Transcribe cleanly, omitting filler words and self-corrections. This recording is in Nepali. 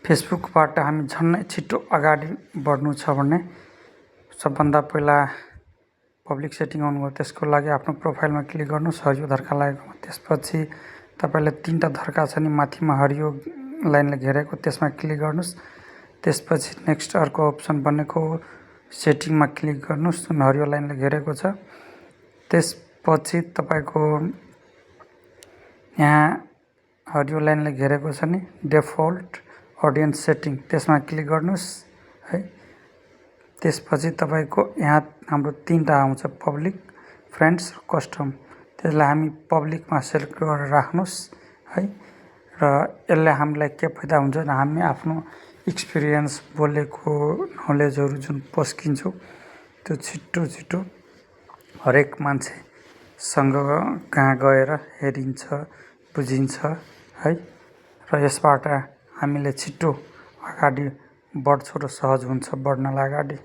फेसबुकबाट हामी झन्नै छिटो अगाडि बढ्नु छ भने सबभन्दा पहिला पब्लिक सेटिङ अन गर्नु। त्यसको लागि आफ्नो प्रोफाइलमा क्लिक गर्नुहोस्, हरियो धर्का लागेको। त्यसपछि तपाईँले 3टा धर्का छ नि माथिमा हरियो लाइनले घेरेको, त्यसमा क्लिक गर्नुहोस्। त्यसपछि नेक्स्ट अर्को अप्सन बनेको सेटिङमा क्लिक गर्नुहोस्, जुन हरियो लाइनले घेरेको छ। त्यसपछि तपाईँको यहाँ हरियो लाइनले घेरेको छ नि डिफल्ट अडियन्स सेटिङ, त्यसमा क्लिक गर्नुहोस् है। त्यसपछि तपाईँको यहाँ हाम्रो 3टा आउँछ, पब्लिक, फ्रेन्ड्स र कस्टम। त्यसलाई हामी पब्लिकमा सेलेक्ट गरेर राख्नुहोस् है। र यसले हामीलाई के फाइदा हुन्छ भने हामी आफ्नो एक्सपिरियन्स, बोलेको नलेजहरू जुन पस्किन्छौँ त्यो छिटो हरेक मान्छेसँग कहाँ गएर हेरिन्छ, बुझिन्छ है। र यसबाट हामीले छिटो अगाडि बढ्छौँ र सहज हुन्छ बढ्नलाई अगाडि।